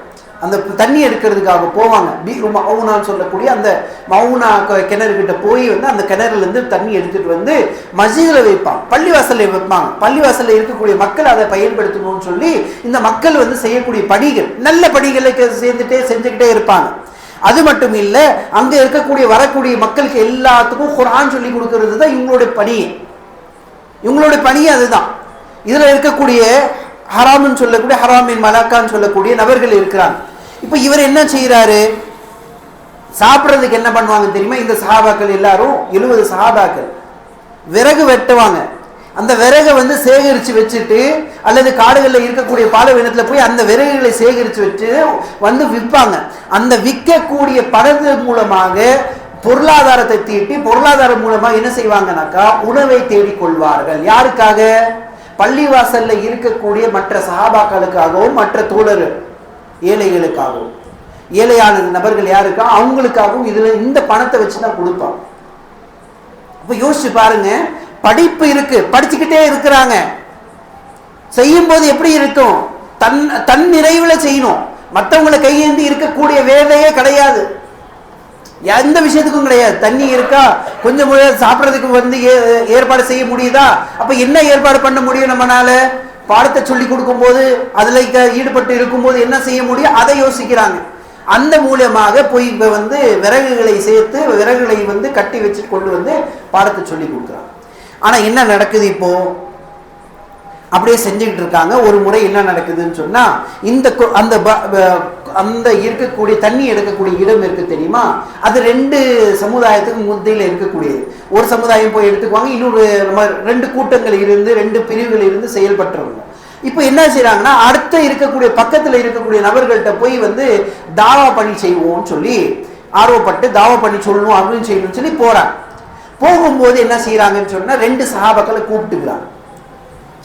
[SPEAKER 1] அந்த தண்ணி எடுக்கிறதுக்காக போவாங்க. பீரு மவுனான்னு சொல்லக்கூடிய அந்த மவுனா கிணறு கிட்ட போய் அந்த கிணறுல இருந்து தண்ணி எடுத்துட்டு மஸ்ஜிதில் வைப்பாங்க, பள்ளிவாசல்ல வைப்பாங்க. பள்ளிவாசல்ல இருக்கக்கூடிய மக்கள் அதை பயன்படுத்தணும்னு சொல்லி இந்த மக்கள் செய்யக்கூடிய பணிகள் நல்ல பணிகளுக்கு செஞ்சுக்கிட்டே இருப்பாங்க. அது மட்டும் இல்ல, அங்க இருக்கக்கூடிய வரக்கூடிய மக்களுக்கு எல்லாத்துக்கும் குர்ஆன் சொல்லி கொடுக்கிறது தான் இவங்களுடைய பணி. இவங்களுடைய பணி அதுதான். இதுல இருக்கக்கூடிய ஹராம்னு சொல்லக்கூடிய ஹராமின் மலாக்கான்னு சொல்லக்கூடிய நபர்கள் இருக்கிறாங்க. இப்ப இவர் என்ன செய்யறாரு, சாப்பிட்றதுக்கு என்ன பண்ணுவாங்க தெரியுமா? இந்த சஹாபாக்கள் எல்லாரும் 70 சஹாபாக்கள் விறகு வெட்டுவாங்க. அந்த விறகை சேகரித்து வச்சுட்டு அல்லது காடுகளில் இருக்கக்கூடிய பாலைவனத்தில் போய் அந்த விறகுகளை சேகரித்து வச்சு விற்பாங்க. அந்த விற்கக்கூடிய படகு மூலமாக பொருளாதாரத்தை தீட்டி பொருளாதாரம் மூலமாக என்ன செய்வாங்கனாக்கா உணவை தேடிக்கொள்வார்கள். யாருக்காக? பள்ளிவாசல்ல இருக்கக்கூடிய மற்ற சஹாபாக்களுக்காகவும் மற்ற தோழர்கள் ஏழைகளுக்காகவும், ஏழையான நபர்கள் யாருக்கா அவங்களுக்காகவும் இதுல இந்த பணத்தை வச்சுதான் கொடுப்பாங்க. அப்ப யோசிச்சு பாருங்க, படிப்பு இருக்கு, படிச்சுக்கிட்டே இருக்கிறாங்க. செய்யும் போது எப்படி இருக்கும்? தன் நிறைவுல செய்யணும். மற்றவங்களை கையேந்தி இருக்கக்கூடிய வேலையே கிடையாது, எந்த விஷயத்துக்கும் கிடையாது. தண்ணி இருக்கா, கொஞ்சம் சாப்பிட்றதுக்கு ஏற்பாடு செய்ய முடியுதா? அப்ப என்ன ஏற்பாடு பண்ண முடியும் நம்மனால? பாடத்தை சொல்லி கொடுக்கும் போது அதுல ஈடுபட்டு இருக்கும்போது என்ன செய்ய முடியும் அதை யோசிக்கிறாங்க. அந்த மூலமாக போய் விறகுகளை சேர்த்து விறகுகளை கட்டி வச்சு கொண்டு பாடத்தை சொல்லி கொடுக்குறாங்க. ஆனா என்ன நடக்குது இப்போ? அப்படியே செஞ்சுக்கிட்டு இருக்காங்க. ஒரு முறை என்ன நடக்குதுன்னு சொன்னா அந்த இருக்கக்கூடிய தண்ணி எடுக்கக்கூடிய இடம் இருக்கு தெரியுமா, அது 2 சமுதாயத்துக்கு முந்தையில இருக்கக்கூடியது. ஒரு சமுதாயம் போய் எடுத்துக்குவாங்க, இன்னொரு 2 கூட்டங்கள் இருந்து 2 பிரிவுகள் இருந்து செயல்பட்டுருவாங்க. இப்போ என்ன செய்யறாங்கன்னா அடுத்த இருக்கக்கூடிய பக்கத்துல இருக்கக்கூடிய நபர்கள்ட்ட போய் தாவா பண்ணி செய்வோம்னு சொல்லி ஆர்வப்பட்டு தாவா பண்ணி சொல்லணும் அப்படின்னு செய்யணும்னு சொல்லி போறாங்க. போகும்போது என்ன செய்யறாங்கன்னு சொன்னா 2 சஹாபாக்களை கூப்பிட்டுக்கிறாங்க.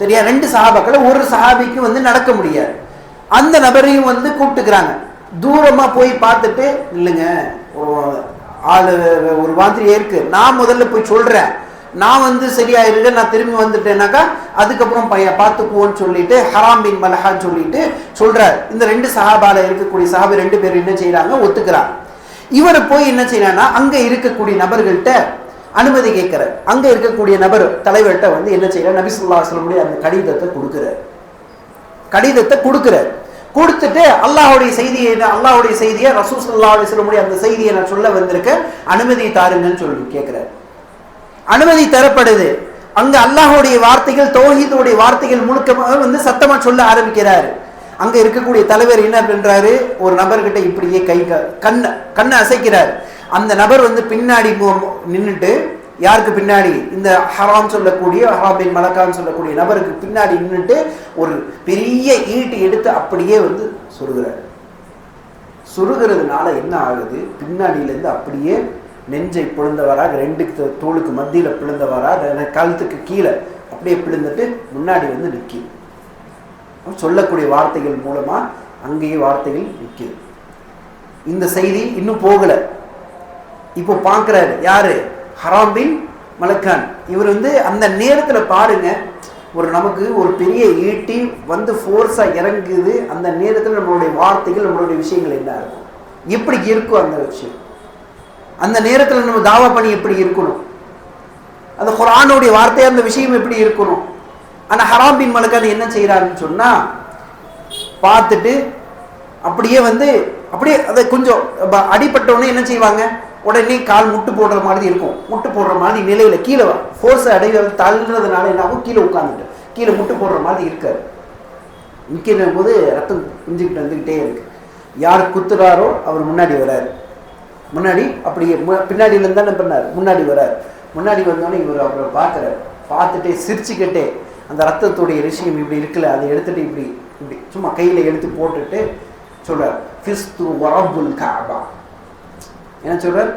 [SPEAKER 1] சரியா? 2 சஹாபாக்களை ஒரு சஹாபிக்கு நடக்க முடியாது. அந்த நபரையும் கூப்பிட்டுக்கிறாங்க. தூரமா போய் பார்த்துட்டு, இல்லைங்க ஆளு ஒரு மாதிரி இருக்கு, நான் முதல்ல போய் சொல்றேன், நான் சரியா இருக்கு, நான் திரும்பி வந்துட்டேனாக்கா அதுக்கப்புறம் பார்த்துக்குவோன்னு சொல்லிட்டு ஹராம் பின் மலஹான்னு சொல்லிட்டு சொல்றாரு. இந்த 2 சஹாபால இருக்கக்கூடிய சஹாபி 2 பேர் என்ன செய்யறாங்க, ஒத்துக்கிறாங்க. இவர் போய் என்ன செய்யறாங்கன்னா அங்க இருக்கக்கூடிய நபர்கள்ட்ட அனுமதி கேட்கிறார். அங்க இருக்கக்கூடிய நபர் தலைவர்கிட்ட என்ன செய்யறார், நபி ஸல்லல்லாஹு அலைஹி வஸல்லம் அந்த கடிதத்தை கொடுக்கிறார். கொடுத்துட்டு அல்லாஹ்வுடைய செய்தியை ரசூல் ஸல்லல்லாஹு அலைஹி வஸல்லம் அந்த செய்தியை நான் சொல்ல வந்திருக்கேன், அனுமதி தாருங்கன்னு சொல்லி கேட்கிறார். அனுமதி தரப்படுது. அங்க அல்லாஹ்வுடைய வார்த்தைகள் தௌஹீதுடைய வார்த்தைகள் முழுக்க சத்தமா சொல்ல ஆரம்பிக்கிறார். அங்க இருக்கக்கூடிய தலைவர் என்ன பண்றாரு, ஒரு நபர்கிட்ட இப்படியே கண்ணை அசைக்கிறார். அந்த நபர் பின்னாடி நின்றுட்டு, யாருக்கு பின்னாடி? இந்த ஹராம் சொல்லக்கூடிய ஹராம் பின் மலக்கான்னு சொல்லக்கூடிய நபருக்கு பின்னாடி நின்றுட்டு ஒரு பெரிய ஈட்டு எடுத்து அப்படியே சொருகிறார். சொருகிறதுனால என்ன ஆகுது, பின்னாடியில இருந்து அப்படியே நெஞ்சை பிளந்தவராக 2 தோளுக்கு மத்தியில பிளந்தவராக கழுத்துக்கு கீழே அப்படியே பிளந்துட்டு முன்னாடி நிற்கிது. சொல்லக்கூடிய வார்த்தைகள் மூலமா அங்கேயே வார்த்தைகள் நிற்கிது. இந்த செய்தி இன்னும் போகல. இப்போ பார்க்கிறாரு யாரு, ஹராம் பின் மலக்கான். இவர் அந்த நேரத்துல பாருங்க, நமக்கு ஒரு பெரிய ஈட்டி ஃபோர்ஸா இறங்குது. அந்த நேரத்துல நம்மளுடைய வார்த்தைகள் நம்மளுடைய விஷயங்கள் என்ன இருக்கும், எப்படி இருக்கும் அந்த விஷயம்? அந்த நேரத்துல நம்ம தாவா பண்ணி எப்படி இருக்கணும், அந்த குர்ஆனுடைய வார்த்தை அந்த விஷயம் எப்படி இருக்கணும்? ஆனா ஹராம் பின் மலக்கான் என்ன செய்யறாருன்னு சொன்னா பார்த்துட்டு அப்படியே அப்படியே அதை கொஞ்சம் அடிபட்டவொடனே என்ன செய்வாங்க, உடனே கால் முட்டு போடுற மாதிரி இருக்கும். முட்டு போடுற மாதிரி நிலையில கீழே ஃபோர்ஸை தள்ளுறதுனால என்ன ஆகும், கீழே உட்காந்துட்டு கீழே முட்டு போடுற மாதிரி இருக்காரு. நிற்கிற போது ரத்தம் குஞ்சுக்கிட்டு வந்துக்கிட்டே இருக்கு. யார் குத்துறாரோ அவர் முன்னாடி வராரு. முன்னாடி அப்படியே பின்னாடியில இருந்தா என்ன பண்ணாரு, முன்னாடி வராரு. முன்னாடி வந்தோடனே இவர் அவரை பார்க்குறாரு. பார்த்துட்டே சிரிச்சுக்கிட்டே அந்த ரத்தத்துடைய விஷயம் இப்படி இருக்குல்ல, அதை எடுத்துட்டு இப்படி இப்படி சும்மா கையில எடுத்து போட்டுட்டு சொல்றார், ஃபிஸ்து வரப்புல் காபா. என்ன சொல்றார்?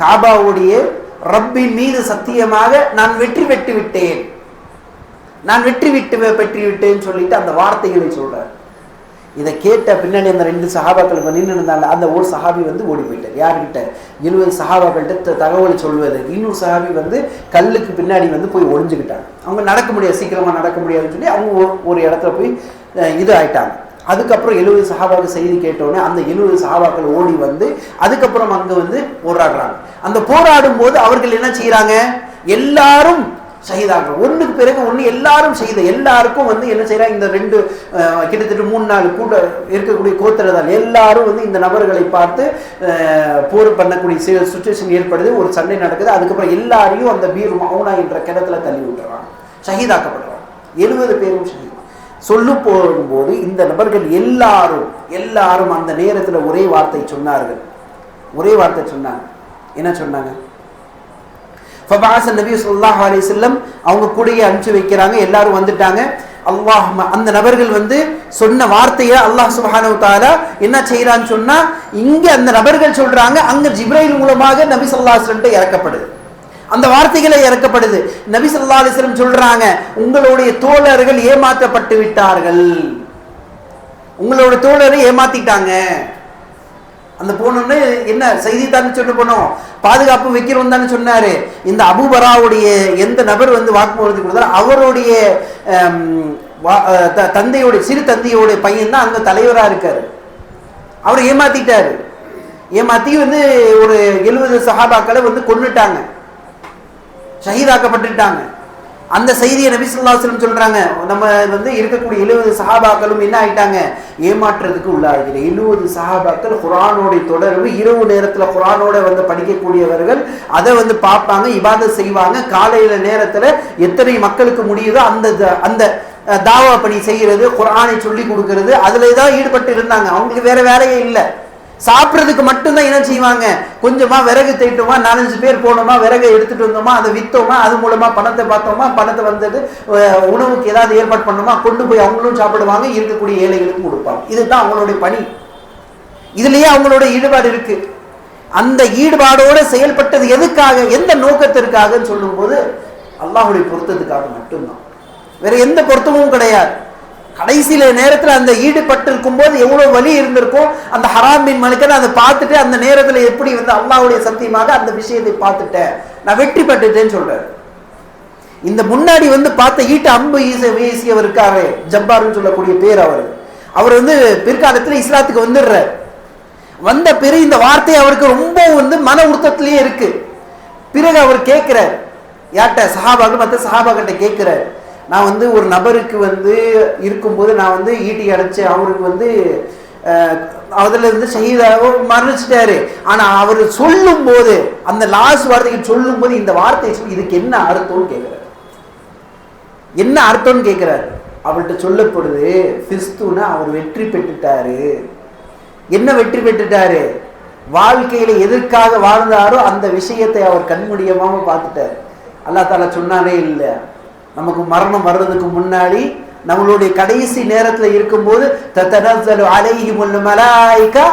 [SPEAKER 1] காபாவுடைய ரப்பின் மீது சத்தியமாக நான் வெற்றி பெற்று விட்டேன், நான் வெற்றி பெற்று விட்டேன்னு சொல்லிட்டு அந்த வார்த்தைகளை சொல்றார். இதை கேட்ட பின்னாடி அந்த 2 சஹாபாக்கள் நின்று இருந்தாங்க. அந்த ஒரு சஹாபி வந்து ஓடி போயிட்டார். யார்கிட்ட? 70 சஹாபாக்கள்கிட்ட தகவல் சொல்வதற்கு. இன்னொரு சஹாபி வந்து கல்லுக்கு பின்னாடி வந்து போய் ஒளிஞ்சுக்கிட்டாங்க. அவங்க நடக்க முடியாது, சீக்கிரமா நடக்க முடியாதுன்னு சொல்லி அவங்க ஒரு இடத்துல போய் இது ஆயிட்டாங்க. அதுக்கப்புறம் 70 சஹாபாக்கள் செய்தி கேட்டோடனே அந்த 70 சஹாபாக்கள் ஓடி வந்து அதுக்கப்புறம் அங்க வந்து போராடுறாங்க. அந்த போராடும் போது அவர்கள் என்ன செய்யறாங்க? எல்லாரும் ஷஹீதாங்க, ஒண்ணுக்கு பிறகு ஒண்ணு எல்லாரும் செய்த எல்லாருக்கும் வந்து என்ன செய்யறாங்க? இந்த 2 கிட்டத்தட்ட 3-4 கூட்ட இருக்கக்கூடிய கோத்திரதால் எல்லாரும் வந்து இந்த நபர்களை பார்த்து போர் பண்ணக்கூடிய சுச்சுவேஷன் ஏற்படுது. ஒரு சண்டை நடக்குது. அதுக்கப்புறம் எல்லாரையும் அந்த பீர் மௌனா என்ற கிணத்துல தள்ளி விட்டுறாங்க, ஷஹீதாக்கப்படுறாங்க. 70 பேரும் ஷஹீத். சொல்லு போகும்போது இந்த நபர்கள் எல்லாரும் அந்த நேரத்துல ஒரே வார்த்தை சொன்னார்கள். ஒரே வார்த்தை சொன்னாங்க. என்ன சொன்னாங்க? நபி ஸல்லல்லாஹு அலைஹி வஸல்லம் அவங்க கூடயே அனுப்பிச்சு வைக்கிறாங்க. எல்லாரும் வந்துட்டாங்க. அல்லாஹ் அந்த நபர்கள் வந்து சொன்ன வார்த்தையை அல்லாஹ் சுப்ஹானஹு வ தஆலா என்ன செய்யறான்னு சொன்னா, இங்க அந்த நபர்கள் சொல்றாங்க, அங்க ஜிப்ரைல் மூலமாக நபி ஸல்லல்லாஹு அலைஹி வஸல்லம் இறக்கப்படுது. அந்த வார்த்தைகளை இறக்கப்படுது. நபி ஸல்லல்லாஹு அலைஹி வஸல்லம் சொல்றாங்க, உங்களுடைய தோழர்கள் ஏமாற்றப்பட்டு விட்டார்கள், உங்களோட தோழரை ஏமாத்திட்டாங்க. அந்த போனோன்னு என்ன செய்தி தானே சொல்ல போனோம், பாதுகாப்பு வைக்கிறோம் தானே சொன்னாரு. இந்த அபூபராவுடைய எந்த நபர் வந்து வாக்குமூலத்துக்கு கொடுத்தாரு, அவருடைய தந்தையோட சிறு தந்தையோட பையன் தான் அங்க தலைவரா இருக்காரு. அவர் ஏமாத்திட்டாரு. ஏமாத்தி வந்து ஒரு 70 சஹாபாக்களை வந்து கொன்னுட்டாங்க, ஷஹீதாக்கப்பட்டுட்டாங்க. அந்த செய்தியை நபி ஸல்லல்லாஹு அலைஹி வஸல்லம் சொல்றாங்க. நம்ம வந்து இருக்கக்கூடிய 70 சஹாபாக்களும் என்ன ஆயிட்டாங்க? ஏமாற்றத்துக்கு உள்ளாகிற 70 சஹாபாக்கள் குர்ஆனோட தொடர்பு, இரவு நேரத்துல குர்ஆனோட வந்து படிக்கக்கூடியவர்கள், அதை வந்து பார்ப்பாங்க, இபாதத் செய்வாங்க. காலையில நேரத்துல எத்தனை மக்களுக்கு முடியுதோ அந்த தாவா பணி செய்யறது, குர்ஆனை சொல்லி கொடுக்கறது, அதுல தான் ஈடுபட்டு இருந்தாங்க. அவங்களுக்கு வேற வேலையே இல்லை. சாப்பிட்றதுக்கு மட்டும்தான் என்ன செய்வாங்க? கொஞ்சமா விறகு தேய்ட்டோமா, 4-5 பேர் போனோமா, விறகை எடுத்துட்டு வந்தோமா, அதை வித்தோமா, அது மூலமா பணத்தை பார்த்தோமா, பணத்தை வந்தது உணவுக்கு ஏதாவது ஏற்பாடு பண்ணோமா, கொண்டு போய் அவங்களும் சாப்பிடுவாங்க, இருக்கக்கூடிய ஏழைகளுக்கும் கொடுப்பாங்க. இதுதான் அவங்களுடைய பணி. இதுலயே அவங்களோட ஈடுபாடு இருக்கு. அந்த ஈடுபாடோட செயல்பட்டது எதுக்காக, எந்த நோக்கத்திற்காக சொல்லும் போது அல்லாஹ்வுடைய பொருத்தத்துக்காக மட்டும்தான், வேற எந்த பொருத்தமும் கிடையாது. கடைசியில நேரத்துல அந்த ஈடுபட்டு இருக்கும் போது எவ்வளவு வலி இருந்திருக்கும். அந்த ஹராம் பின் மலிக்கன் அதை பார்த்துட்டு அந்த நேரத்துல எப்படி வந்து அல்லாஹ்வுடைய சத்தியமாக அந்த விஷயத்தை பார்த்துட்டேன், நான் வெற்றி பெற்றுட்டேன்னு சொல்றாரு. இந்த முன்னாடி வந்து பார்த்த ஈட்ட அம்பு வீசியவர் இருக்காரு, ஜப்பார்னு சொல்லக்கூடிய பேர். அவர் வந்து பிற்காலத்துல இஸ்லாத்துக்கு வந்துடுறார். வந்த பிறகு இந்த வார்த்தை அவருக்கு ரொம்ப வந்து மன உறுத்தத்திலேயே இருக்கு. பிறகு அவர் கேட்கிறார், யார்கிட்ட? சஹாபாக்கள், மற்ற சஹாபாக்கிட்ட கேட்கிறார், நான் வந்து ஒரு நபருக்கு வந்து இருக்கும்போது நான் வந்து ஈட்டி அடைச்சேன், அவருக்கு வந்து அதுல இருந்து ஷஹீதாக மரணிச்சிட்டாரு. ஆனா அவர் சொல்லும் போது, அந்த லாஸ்ட் வார்த்தைக்கு சொல்லும் போது இந்த வார்த்தையை சொல்லி இதுக்கு என்ன அர்த்தம்னு கேட்கிறார். என்ன அர்த்தம்னு கேட்கிறாரு. அவர்கிட்ட சொல்லப்படுது, ஃபிஸ்துனா அவர் வெற்றி பெற்றுட்டாரு. என்ன வெற்றி பெற்றுட்டாரு? வாழ்க்கையில எதற்காக வாழ்ந்தாரோ அந்த விஷயத்தை அவர் கண்மூடியமாக பார்த்துட்டார். அல்லாஹ் தஆலா சொன்னானே இல்லை, நமக்கு மரணம் வர்றதுக்கு முன்னாடி நம்மளுடைய கடைசி நேரத்துல இருக்கும்போது தத்தனஸ்ஸலு அலைஹிமுல் மலாயிகா,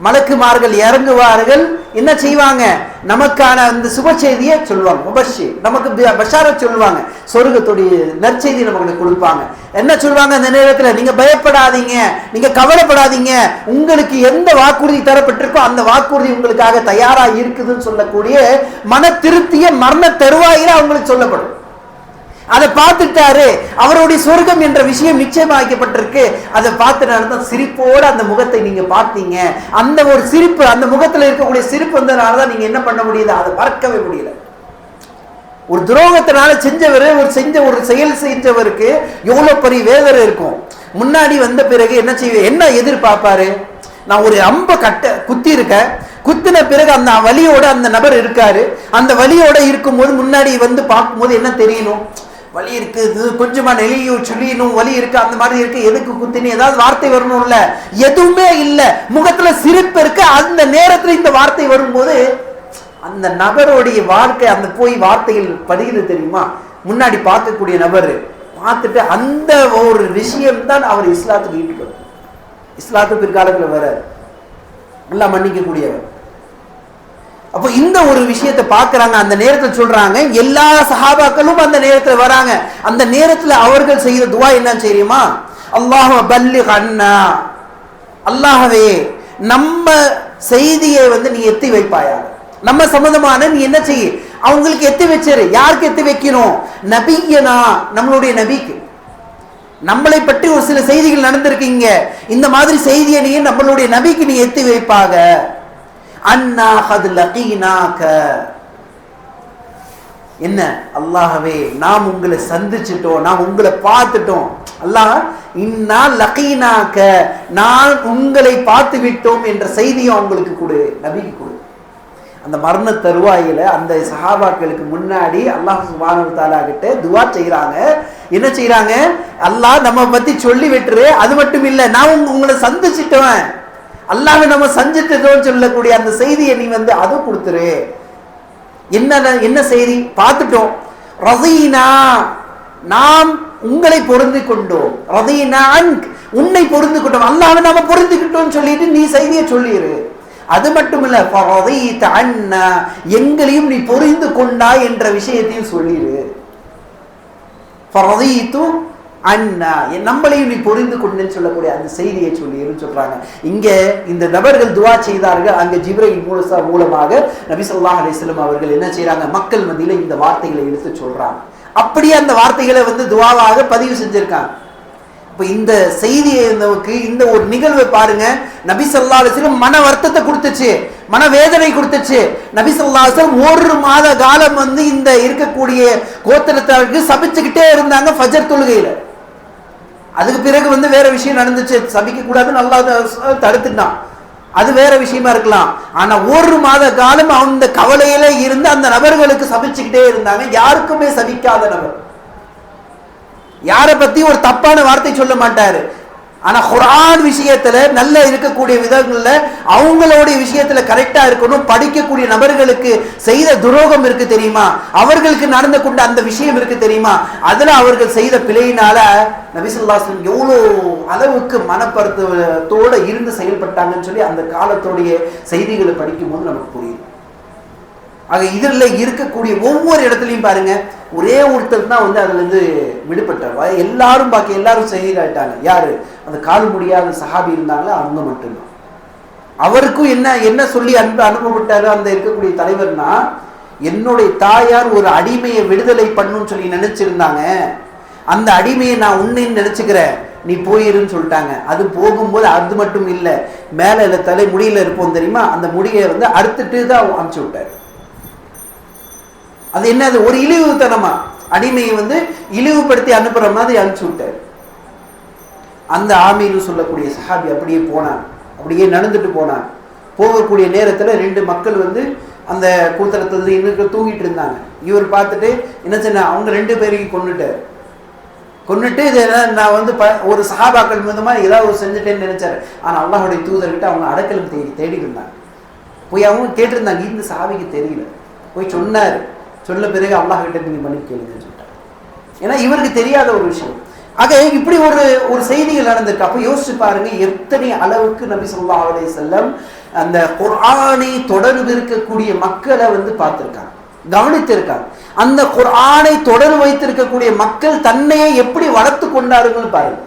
[SPEAKER 1] மலக்குமார்கள் இறங்குவார்கள். என்ன செய்வாங்க? நமக்கான அந்த சுப செய்தியை சொல்லுவாங்க, முபஷ்ஷிர், நமக்கு பஷாரத் சொல்லுவாங்க, சொர்க்கத்துடைய நற்செய்தி நமக்கு கொடுப்பாங்க. என்ன சொல்லுவாங்க அந்த நேரத்துல? நீங்க பயப்படாதீங்க, நீங்க கவலைப்படாதீங்க, உங்களுக்கு எந்த வாக்குறுதி தரப்பட்டிருக்கோ அந்த வாக்குறுதி உங்களுக்காக தயாரா இருக்குதுன்னு சொல்லக்கூடிய மன திருப்திய மரண தருவாயில அவங்களுக்கு சொல்லப்படும். அதை பார்த்துட்டாரு, அவருடைய சொர்க்கம் என்ற விஷயம் நிச்சயமாக்கப்பட்டிருக்கு. அதை பார்த்துனால சிரிப்போட அந்த முகத்தை நீங்க பார்த்தீங்க. அந்த ஒரு சிரிப்பு, அந்த முகத்துல இருக்கக்கூடிய சிரிப்பு வந்ததுனாலதான் நீங்க என்ன பண்ண முடியுது? அதை மறக்கவே முடியல. ஒரு துரோகத்தினால ஒரு செயல் செஞ்சவருக்கு எவ்வளவு பெரிய வேதனை இருக்கும். முன்னாடி வந்த பிறகு என்ன செய்வேன், என்ன எதிர்பார்ப்பாரு? நான் ஒரு அம்ப குத்தி இருக்கேன், குத்தின பிறகு அந்த வலியோட அந்த நபர் இருக்காரு. அந்த வலியோட இருக்கும்போது முன்னாடி வந்து பார்க்கும்போது என்ன தெரியணும்? வலி இருக்குது, கொஞ்சமா நெளியும் சுழியணும், வலி இருக்கு, அந்த மாதிரி இருக்கு, எதுக்கு குத்தினு ஏதாவது வார்த்தை வரணும்ல, எதுவுமே இல்லை, முகத்துல சிரிப்பு இருக்கு. அந்த நேரத்துல இந்த வார்த்தை வரும்போது அந்த நபருடைய வாழ்க்கை அந்த போய் வார்த்தைகள் பதிகிறது தெரியுமா? முன்னாடி பார்க்கக்கூடிய நபர் பார்த்துட்டு அந்த ஒரு விஷயம்தான் அவர் இஸ்லாத்துக்கு ஈடுபடும். இஸ்லாத்துக்கு பிற்காலத்தில் வர நல்லா மன்னிக்க கூடியவர். அப்போ இந்த ஒரு விஷயத்தை பார்க்கறாங்க. அந்த நேரத்தில் சொல்றாங்க, எல்லா சஹாபாக்களும் அந்த நேரத்தில் வராங்க. அந்த நேரத்தில் அவர்கள் செய்த துவா என்னன்னு தெரியுமா? அல்லாஹ் பல்லிக் அன்னா, அல்லாஹ்வே நம்ம செய்தியை நீ எத்தி வைப்பாயா, நம்ம சம்பந்தமான நீ என்ன செய்ய, அவங்களுக்கு எத்தி வச்சிரு. யாருக்கு எத்தி வைக்கணும்? நபியனா, நம்மளுடைய நபிக்கு. நம்மளை பற்றி ஒரு சில செய்திகள் நடந்திருக்கீங்க, இந்த மாதிரி செய்தியை நீ நம்மளுடைய நபிக்கு நீ எத்தி வைப்பாக. அன்னா கத் லகீனாக, என்ன அல்லாஹ்வே நாம் உங்களை சந்திச்சிட்டோம், நாம் உங்களை பார்த்துட்டோம். அல்லாஹ் இன்னா லகீனாக, நான் உங்களை பார்த்து விட்டோம் என்ற செய்தியை அவங்களுக்கு கொடு, நபிக்கு கொடு. அந்த மரண தருவாயில அந்த சஹாபாக்களுக்கு முன்னாடி அல்லாஹ் சுப்ஹானஹு வ தஆலா கிட்ட துஆ செய்றாங்க. என்ன செய்றாங்க? அல்லாஹ் நம்ம பத்தி சொல்லி விட்டுரு, அது மட்டும் இல்ல நான் உங்களை சந்திச்சிட்டோம், அல்லாஹ்வை நம்ம சந்திச்சிட்டோம்னு சொல்லக்கூடிய அந்த செய்தியை நீ அது கொடுத்துரு. என்ன செய்தி? பார்த்துட்டோம். ரதீனா, நாம் உங்களை பொருந்து கொண்டோம். ரதீனா அன்க், உன்னை பொருந்து கொண்டோம், அல்லாஹ்வை நாம பொருந்திக்கிட்டோம்னு சொல்லிட்டு நீ செய்தியை சொல்லிரு. அது மட்டும் இல்ல, ஃபரதீத அன்னா, எங்களையும் நீ பொருந்து கொண்டாய் என்ற விஷயத்தையும் சொல்லிரு. ஃபரதீது அன்னா, நம்மளையும் நீ பொருந்து கொண்டேன்னு சொல்லக்கூடிய அந்த செய்தியை சொல்லிருன்னு சொல்றாங்க. இங்க இந்த நபர்கள் துஆ செய்தார்கள். அங்க ஜிப்ரீல் மூலமாக நபி ஸல்லல்லாஹு அலைஹி வஸல்லம் அவர்கள் என்ன செய்றாங்க? மக்கள் மத்தியில இந்த வார்த்தைகளை எடுத்து சொல்றாங்க. அப்படியே அந்த வார்த்தைகளை துஆவாக பதிவு செஞ்சிருக்காங்க. இப்ப இந்த செய்தியை இந்த ஒரு நிகழ்வை பாருங்க. நபி ஸல்லல்லாஹு அலைஹி வஸல்லம் மன வருத்தத்தை கொடுத்துச்சு, மன வேதனை கொடுத்துச்சு. நபி ஸல்லல்லாஹு அலைஹி வஸல்லம் ஒரு மாத காலம் இந்த இருக்கக்கூடிய கோத்திரத்தாருக்கு சபிச்சுக்கிட்டே இருந்தாங்க ஃபஜர் தொழுகையில. அதுக்கு பிறகு வேற விஷயம் நடந்துச்சு, சபிக்க கூடாதுன்னு அல்லாஹ் தடுத்துட்டான், அது வேற விஷயமா இருக்கலாம். ஆனா ஒரு மாத காலம் அந்த கவலையில இருந்து அந்த நபர்களுக்கு சபிச்சுக்கிட்டே இருந்தாங்க. யாருக்குமே சபிக்காத நபர், யாரை பத்தி ஒரு தப்பான வார்த்தை சொல்ல மாட்டாரு. ஆனா குர்ஆன் விஷயத்துல நல்ல இருக்கக்கூடிய விதங்கள்ல அவங்களுடைய விஷயத்துல கரெக்டா இருக்கணும். படிக்கக்கூடிய நபர்களுக்கு செய்த துரோகம் இருக்கு தெரியுமா, அவர்களுக்கு நடந்து கொண்ட அந்த விஷயம் இருக்கு தெரியுமா, அதுல அவர்கள் செய்த பிழையினால நபி ஸல்லல்லாஹு அலைஹி வஸல்லம் எவ்வளோ அளவுக்கு மனப்பருத்தத்தோட இருந்து செயல்பட்டாங்கன்னு சொல்லி அந்த காலத்தோடைய செய்திகளை படிக்கும் போது நமக்கு புரியுது. ஆக இதுல இருக்கக்கூடிய ஒவ்வொரு இடத்துலையும் பாருங்க, ஒரே ஒருத்தர் தான் அதுல இருந்து விடுபட்டார். எல்லாரும் எல்லாரும் ஷஹீதாயிட்டாங்க. யாரு? அந்த கால் முடியாத சஹாபி இருந்தாங்களோ அவங்க மட்டும்தான். அவருக்கும் என்ன சொல்லி அனுப்பப்பட்டாரு அந்த இருக்கக்கூடிய தலைவர்னா, என்னுடைய தாயார் ஒரு அடிமையை விடுதலை பண்ணுன்னு சொல்லி நினைச்சிருந்தாங்க, அந்த அடிமையை நான் உன்னைன்னு நினைச்சுக்கிறேன், நீ போயிருன்னு சொல்லிட்டாங்க. அது போகும்போது அது மட்டும் இல்ல, மேல தலை முடியில இருப்போம் தெரியுமா, அந்த முடியை அறுத்துட்டு தான் அனுப்பிச்சு விட்டாரு. அது என்னது? ஒரு இழிவுத்தனமா அடிமையை இழிவுபடுத்தி அனுப்புற மாதிரி அனுப்பிச்சு விட்டார். அந்த ஆமீர் சொல்லக்கூடிய சஹாபி அப்படியே போனான், அப்படியே நடந்துட்டு போனான். போகக்கூடிய நேரத்துல ரெண்டு மக்கள் அந்த கூத்தரத்துல இன்னும் தூங்கிட்டு இருந்தாங்க. இவர் பார்த்துட்டு என்ன சொன்ன, அவங்க ரெண்டு பேரையும் கொன்னுட்டு நான் ஒரு சஹாபாக்கள் மூலமா ஏதாவது ஒரு செஞ்சுட்டேன்னு நினைச்சாரு. ஆனா அல்லாஹ்வுடைய தூதர்கிட்ட அவங்க அடக்கலம் தேடி இருந்தாங்க. போய் அவங்க கேட்டிருந்தாங்க, இந்த சஹாபிக்கு தெரியல. போய் சொன்னாரு. சொல்ல பிறகு அல்லாஹ் கிட்ட நீங்க மன்னிப்பு கேளுங்கன்னு சொல்லிட்டாங்க. ஏன்னா இவருக்கு தெரியாத ஒரு விஷயம். ஆக இப்படி ஒரு செய்திகள் நடந்திருக்கு. அப்ப யோசிச்சு பாருங்க, எத்தனை அளவுக்கு நபி ஸல்லல்லாஹு அலைஹி வஸல்லம் அந்த குர்ஆனை தொடர்பு இருக்கக்கூடிய மக்களை பார்த்திருக்காங்க, கவனித்திருக்காங்க. அந்த குர்ஆனை தொடர்பு வைத்திருக்கக்கூடிய மக்கள் தன்னையே எப்படி வளர்த்து கொண்டார்கள் பாருங்க.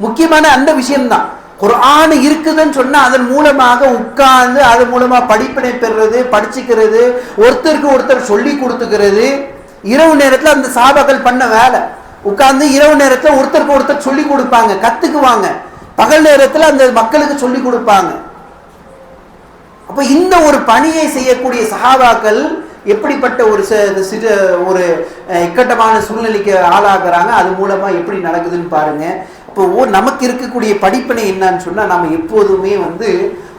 [SPEAKER 1] முக்கியமான அந்த விஷயம்தான். குர்ஆன் இருக்குதுன்னு சொன்னா அதன் மூலமாக உட்கார்ந்து அதன் மூலமா படிப்பினை பெறுறது, படிச்சுக்கிறது, ஒருத்தருக்கு ஒருத்தர் சொல்லி கொடுத்துக்கிறது. இரவு நேரத்துல அந்த சஹாபாக்கள் பண்ண வேலை, உட்கார்ந்து இரவு நேரத்துல ஒருத்தருக்கு ஒருத்தர் சொல்லி கொடுப்பாங்க, கத்துக்குவாங்க. பகல் நேரத்துல அந்த மக்களுக்கு சொல்லி கொடுப்பாங்க. அப்ப இந்த ஒரு பணியை செய்யக்கூடிய சஹாபாக்கள் எப்படிப்பட்ட ஒரு இக்கட்டமான சூழ்நிலைக்கு ஆளாகிறாங்க, அது மூலமா எப்படி நடக்குதுன்னு பாருங்க. இப்போ நமக்கு இருக்கக்கூடிய படிப்பினை என்னன்னு சொன்னா, நம்ம எப்போதுமே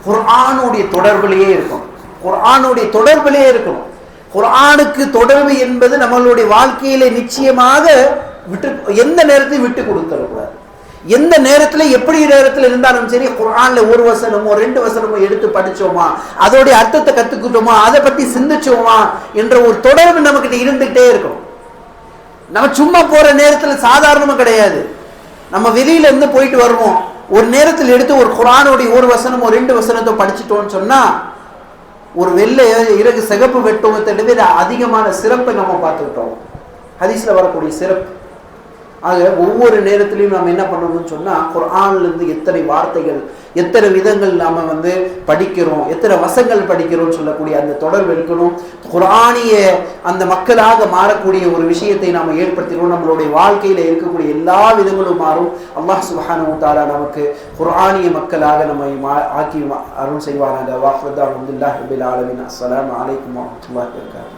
[SPEAKER 1] குர்ஆனுடைய தொடர்பிலேயே இருக்கணும், குர்ஆனுடைய தொடர்பிலேயே இருக்கணும். குர்ஆனுக்கு தொடர்பு என்பது நம்மளுடைய வாழ்க்கையில நிச்சயமாக எந்த நேரத்தையும் விட்டு கொடுத்துடக்கூடாது. எந்த நேரத்துல எப்படி நேரத்துல இருந்தாலும் சரி, குர்ஆன்ல ஒரு வசனமோ ரெண்டு வசனமோ எடுத்து படிச்சோமா, அதோடைய அர்த்தத்தை கத்துக்கிட்டோமா, அதை பத்தி சிந்திச்சோமா என்ற ஒரு தொடர்பு நமக்கிட்ட இருந்துகிட்டே இருக்கும். நம்ம சும்மா போற நேரத்துல சாதாரணமா கிடையாது. நம்ம வெளியில இருந்து போயிட்டு வருவோம், ஒரு நேரத்தில் எடுத்து ஒரு குர்ஆனுடைய ஒரு வசனமோ 2 வசனத்தை படிச்சுட்டோம்னு சொன்னா ஒரு வெள்ளை இறகு சிகப்பு வெட்டுவத்தை விட அதிகமான சிறப்பை நம்ம பார்த்துக்கிட்டோம். ஹதீஸ்ல வரக்கூடிய சிறப்பு. ஆக ஒவ்வொரு நேரத்திலையும் நம்ம என்ன பண்ணணும்னு சொன்னா குர்ஆன்ல இருந்து எத்தனை வார்த்தைகள், எத்தனை விதங்கள் நாம படிக்கிறோம், எத்தனை வசங்கள் படிக்கிறோம் சொல்லக்கூடிய அந்த தொடர்பு இருக்கணும். குர்ஆனிய அந்த மக்களாக மாறக்கூடிய ஒரு விஷயத்தை நாம ஏற்படுத்தினோம். நம்மளுடைய வாழ்க்கையில இருக்கக்கூடிய எல்லா விதங்களும் மாறும். அல்லாஹ் சுப்ஹானஹு வ தஆலா நமக்கு குர்ஆனிய மக்களாக நம்மை ஆக்கி அருள் செய்வானாக. வாஹ்ரதா அல்ஹம்துலில்லாஹி ரப்பில் ஆலமீன். அஸ்ஸலாமு அலைக்கும் வரஹ்மத்துல்லாஹி வபரகாத்துஹு.